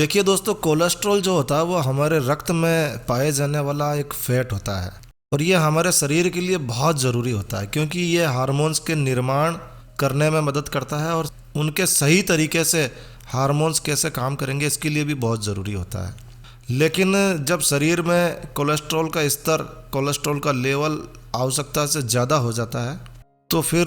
देखिए दोस्तों, कोलेस्ट्रॉल जो होता है वो हमारे रक्त में पाए जाने वाला एक फैट होता है। और ये हमारे शरीर के लिए बहुत ज़रूरी होता है क्योंकि ये हार्मोन्स के निर्माण करने में मदद करता है और उनके सही तरीके से हार्मोन्स कैसे काम करेंगे इसके लिए भी बहुत ज़रूरी होता है। लेकिन जब शरीर में कोलेस्ट्रॉल का स्तर, कोलेस्ट्रॉल का लेवल आवश्यकता से ज़्यादा हो जाता है तो फिर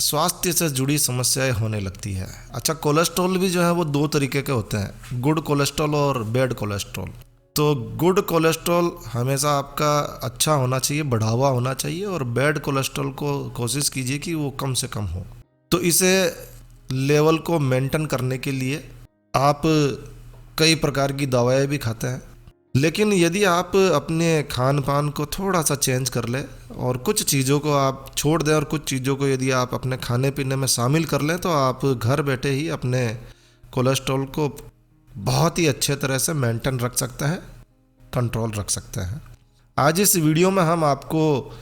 स्वास्थ्य से जुड़ी समस्याएं होने लगती है। अच्छा, कोलेस्ट्रॉल भी जो है वो दो तरीके के होते हैं, गुड कोलेस्ट्रॉल और बैड कोलेस्ट्रॉल। तो गुड कोलेस्ट्रॉल हमेशा आपका अच्छा होना चाहिए, बढ़ा हुआ होना चाहिए, और बैड कोलेस्ट्रॉल को कोशिश कीजिए कि वो कम से कम हो। तो इसे लेवल को मेंटेन करने के लिए आप कई प्रकार की दवाएं भी खाते हैं। लेकिन यदि आप अपने खान पान को थोड़ा सा चेंज कर लें और कुछ चीज़ों को आप छोड़ दें और कुछ चीज़ों को यदि आप अपने खाने पीने में शामिल कर लें तो आप घर बैठे ही अपने कोलेस्ट्रॉल को बहुत ही अच्छे तरह से मेंटेन रख सकते हैं, कंट्रोल रख सकते हैं। आज इस वीडियो में हम आपको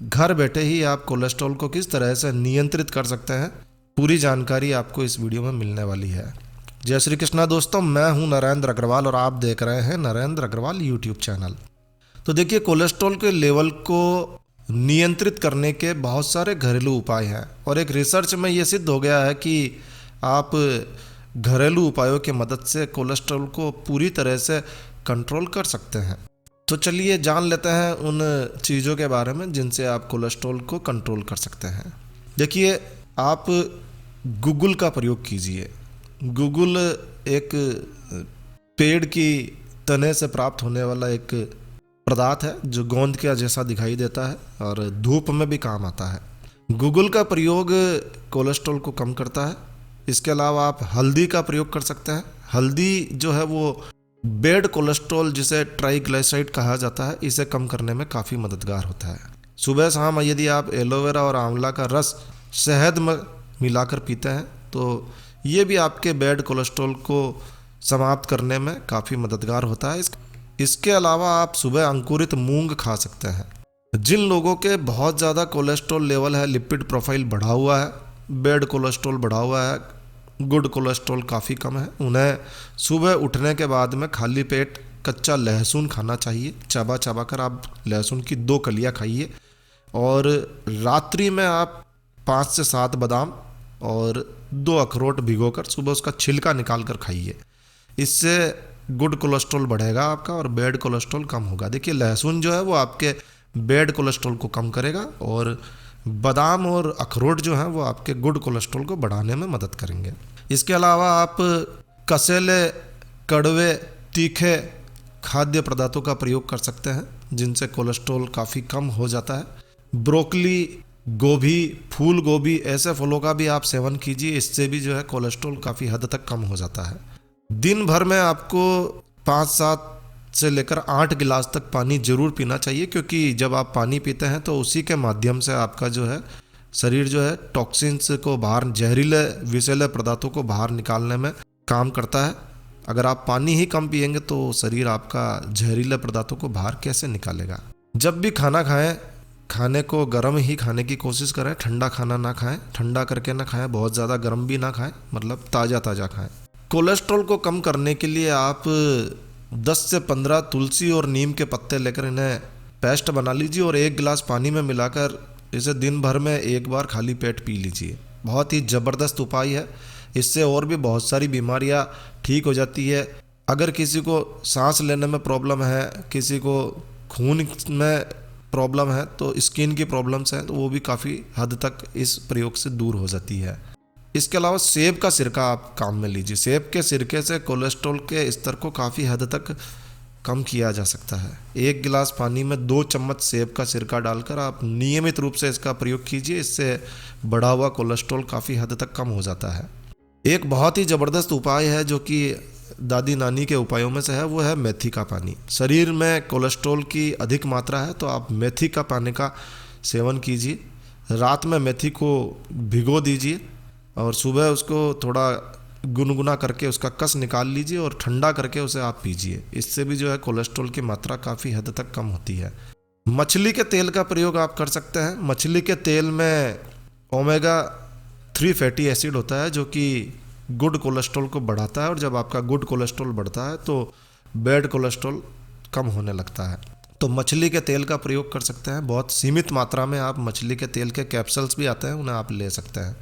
घर बैठे ही आप कोलेस्ट्रॉल को किस तरह से नियंत्रित कर सकते हैं, पूरी जानकारी आपको इस वीडियो में मिलने वाली है। जय श्री कृष्णा दोस्तों, मैं हूं नरेंद्र अग्रवाल और आप देख रहे हैं नरेंद्र अग्रवाल यूट्यूब चैनल। तो देखिए, कोलेस्ट्रॉल के लेवल को नियंत्रित करने के बहुत सारे घरेलू उपाय हैं और एक रिसर्च में ये सिद्ध हो गया है कि आप घरेलू उपायों की मदद से कोलेस्ट्रॉल को पूरी तरह से कंट्रोल कर सकते हैं। तो चलिए जान लेते हैं उन चीज़ों के बारे में जिनसे आप कोलेस्ट्रॉल को कंट्रोल कर सकते हैं। देखिए, आप गूगल का प्रयोग कीजिए। गूगल एक पेड़ की तने से प्राप्त होने वाला एक पदार्थ है जो गोंद के जैसा दिखाई देता है और धूप में भी काम आता है। गूगल का प्रयोग कोलेस्ट्रॉल को कम करता है। इसके अलावा आप हल्दी का प्रयोग कर सकते हैं। हल्दी जो है वो बैड कोलेस्ट्रॉल, जिसे ट्राइग्लिसराइड कहा जाता है, इसे कम करने में काफ़ी मददगार होता है। सुबह शाम यदि आप एलोवेरा और आंवला का रस शहद में मिलाकर पीते हैं तो ये भी आपके बैड कोलेस्ट्रॉल को समाप्त करने में काफ़ी मददगार होता है। इसके अलावा आप सुबह अंकुरित मूंग खा सकते हैं। जिन लोगों के बहुत ज़्यादा कोलेस्ट्रॉल लेवल है, लिपिड प्रोफाइल बढ़ा हुआ है, बैड कोलेस्ट्रॉल बढ़ा हुआ है, गुड कोलेस्ट्रॉल काफ़ी कम है, उन्हें सुबह उठने के बाद में खाली पेट कच्चा लहसुन खाना चाहिए। चबा चबा कर आप लहसुन की 2 कलियाँ खाइए और रात्रि में आप 5 से 7 बादाम और 2 अखरोट भिगोकर सुबह उसका छिलका निकाल कर खाइए। इससे गुड कोलेस्ट्रॉल बढ़ेगा आपका और बैड कोलेस्ट्रॉल कम होगा। देखिए, लहसुन जो है वो आपके बैड कोलेस्ट्रॉल को कम करेगा और बादाम और अखरोट जो हैं वो आपके गुड कोलेस्ट्रॉल को बढ़ाने में मदद करेंगे। इसके अलावा आप कसेले, कड़वे, तीखे खाद्य पदार्थों का प्रयोग कर सकते हैं जिनसे कोलेस्ट्रॉल काफ़ी कम हो जाता है। ब्रोकली, गोभी, फूल गोभी, ऐसे फलों का भी आप सेवन कीजिए। इससे भी जो है कोलेस्ट्रॉल काफ़ी हद तक कम हो जाता है। दिन भर में आपको 5-7 से लेकर 8 गिलास तक पानी जरूर पीना चाहिए क्योंकि जब आप पानी पीते हैं तो उसी के माध्यम से आपका जो है शरीर जो है टॉक्सिन्स को बाहर, जहरीले विषैले पदार्थों को बाहर निकालने में काम करता है। अगर आप पानी ही कम पिएंगे तो शरीर आपका जहरीले पदार्थों को बाहर कैसे निकालेगा। जब भी खाना खाएं, खाने को गर्म ही खाने की कोशिश करें। ठंडा खाना ना खाएं, ठंडा करके ना खाएं, बहुत ज़्यादा गर्म भी ना खाएं, मतलब ताज़ा ताज़ा खाएं। कोलेस्ट्रॉल को कम करने के लिए आप 10 से 15 तुलसी और नीम के पत्ते लेकर इन्हें पेस्ट बना लीजिए और 1 गिलास पानी में मिलाकर इसे दिन भर में 1 बार खाली पेट पी लीजिए। बहुत ही ज़बरदस्त उपाय है। इससे और भी बहुत सारी बीमारियां ठीक हो जाती है। अगर किसी को सांस लेने में प्रॉब्लम है, किसी को खून में प्रॉब्लम है, तो स्किन की प्रॉब्लम्स हैं, तो वो भी काफ़ी हद तक इस प्रयोग से दूर हो जाती है। इसके अलावा सेब का सिरका आप काम में लीजिए। सेब के सिरके से कोलेस्ट्रॉल के स्तर को काफ़ी हद तक कम किया जा सकता है। 1 गिलास पानी में 2 चम्मच सेब का सिरका डालकर आप नियमित रूप से इसका प्रयोग कीजिए। इससे बढ़ा हुआ कोलेस्ट्रॉल काफ़ी हद तक कम हो जाता है। एक बहुत ही ज़बरदस्त उपाय है जो कि दादी नानी के उपायों में से है, वो है मेथी का पानी। शरीर में कोलेस्ट्रॉल की अधिक मात्रा है तो आप मेथी का पानी का सेवन कीजिए। रात में मेथी को भिगो दीजिए और सुबह उसको थोड़ा गुनगुना करके उसका कस निकाल लीजिए और ठंडा करके उसे आप पीजिए। इससे भी जो है कोलेस्ट्रॉल की मात्रा काफ़ी हद तक कम होती है। मछली के तेल का प्रयोग आप कर सकते हैं। मछली के तेल में ओमेगा 3 फैटी एसिड होता है जो कि गुड कोलेस्ट्रॉल को बढ़ाता है, और जब आपका गुड कोलेस्ट्रॉल बढ़ता है तो बैड कोलेस्ट्रॉल कम होने लगता है। तो मछली के तेल का प्रयोग कर सकते हैं, बहुत सीमित मात्रा में आप मछली के तेल के कैप्सूल्स भी आते हैं, उन्हें आप ले सकते हैं।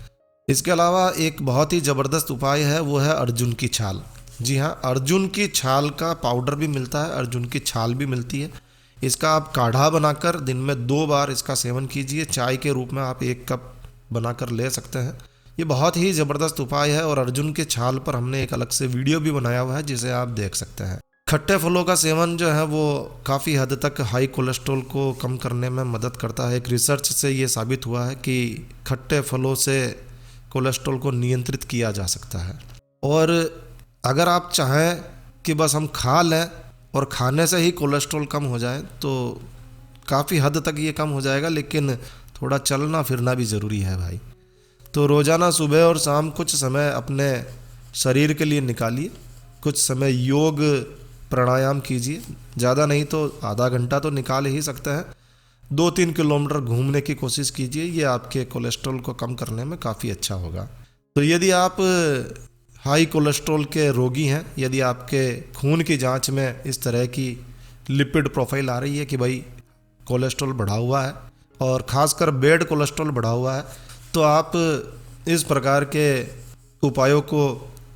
इसके अलावा एक बहुत ही ज़बरदस्त उपाय है, वो है अर्जुन की छाल। जी हाँ, अर्जुन की छाल का पाउडर भी मिलता है, अर्जुन की छाल भी मिलती है। इसका आप काढ़ा बनाकर दिन में 2 बार इसका सेवन कीजिए, चाय के रूप में आप 1 कप बनाकर ले सकते हैं। ये बहुत ही ज़बरदस्त उपाय है, और अर्जुन के छाल पर हमने एक अलग से वीडियो भी बनाया हुआ है, जिसे आप देख सकते हैं। खट्टे फलों का सेवन जो है वो काफ़ी हद तक हाई कोलेस्ट्रॉल को कम करने में मदद करता है। एक रिसर्च से ये साबित हुआ है कि खट्टे फलों से कोलेस्ट्रॉल को नियंत्रित किया जा सकता है। और अगर आप चाहें कि बस हम खा लें और खाने से ही कोलेस्ट्रॉल कम हो जाए, तो काफ़ी हद तक ये कम हो जाएगा, लेकिन थोड़ा चलना फिरना भी ज़रूरी है भाई। तो रोज़ाना सुबह और शाम कुछ समय अपने शरीर के लिए निकालिए, कुछ समय योग प्राणायाम कीजिए, ज़्यादा नहीं तो आधा घंटा तो निकाल ही सकते हैं। 2-3 किलोमीटर घूमने की कोशिश कीजिए, ये आपके कोलेस्ट्रॉल को कम करने में काफ़ी अच्छा होगा। तो यदि आप हाई कोलेस्ट्रॉल के रोगी हैं, यदि आपके खून की जांच में इस तरह की लिपिड प्रोफाइल आ रही है कि भाई कोलेस्ट्रॉल बढ़ा हुआ है, और ख़ासकर बैड कोलेस्ट्रॉल बढ़ा हुआ है, तो आप इस प्रकार के उपायों को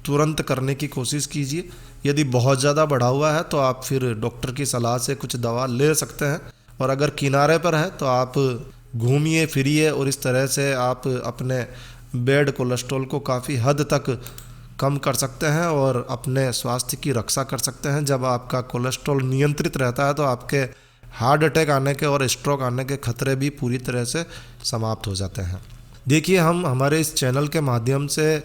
तुरंत करने की कोशिश कीजिए। यदि बहुत ज़्यादा बढ़ा हुआ है तो आप फिर डॉक्टर की सलाह से कुछ दवा ले सकते हैं, और अगर किनारे पर है तो आप घूमिए फिरिए, और इस तरह से आप अपने बैड कोलेस्ट्रॉल को काफ़ी हद तक कम कर सकते हैं और अपने स्वास्थ्य की रक्षा कर सकते हैं। जब आपका कोलेस्ट्रॉल नियंत्रित रहता है तो आपके हार्ट अटैक आने के और स्ट्रोक आने के खतरे भी पूरी तरह से समाप्त हो जाते हैं। देखिए, हम हमारे इस चैनल के माध्यम से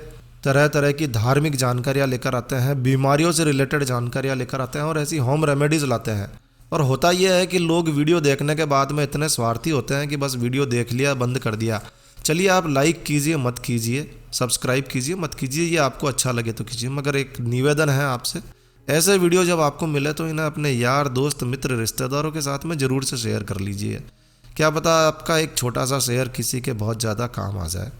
तरह तरह की धार्मिक जानकारियाँ लेकर आते हैं, बीमारियों से रिलेटेड जानकारियाँ लेकर आते हैं, और ऐसी होम रेमेडीज़ लाते हैं। और होता यह है कि लोग वीडियो देखने के बाद में इतने स्वार्थी होते हैं कि बस वीडियो देख लिया, बंद कर दिया। चलिए, आप लाइक कीजिए मत कीजिए, सब्सक्राइब कीजिए मत कीजिए, ये आपको अच्छा लगे तो कीजिए, मगर एक निवेदन है आपसे, ऐसे वीडियो जब आपको मिले तो इन्हें अपने यार दोस्त मित्र रिश्तेदारों के साथ में ज़रूर से शेयर कर लीजिए। क्या पता आपका एक छोटा सा शेयर किसी के बहुत ज़्यादा काम आ जाए।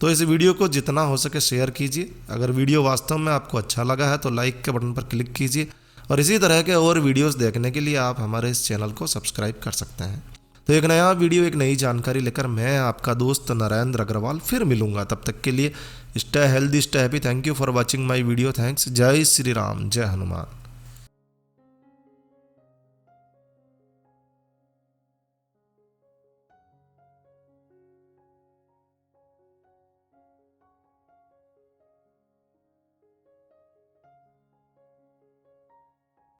तो इस वीडियो को जितना हो सके शेयर कीजिए। अगर वीडियो वास्तव में आपको अच्छा लगा है तो लाइक के बटन पर क्लिक कीजिए, और इसी तरह के और वीडियोस देखने के लिए आप हमारे इस चैनल को सब्सक्राइब कर सकते हैं। तो एक नया वीडियो, एक नई जानकारी लेकर मैं आपका दोस्त नरेंद्र अग्रवाल फिर मिलूंगा। तब तक के लिए stay healthy, stay happy. Thank you for watching my video. Thanks. जय श्री राम, जय हनुमान।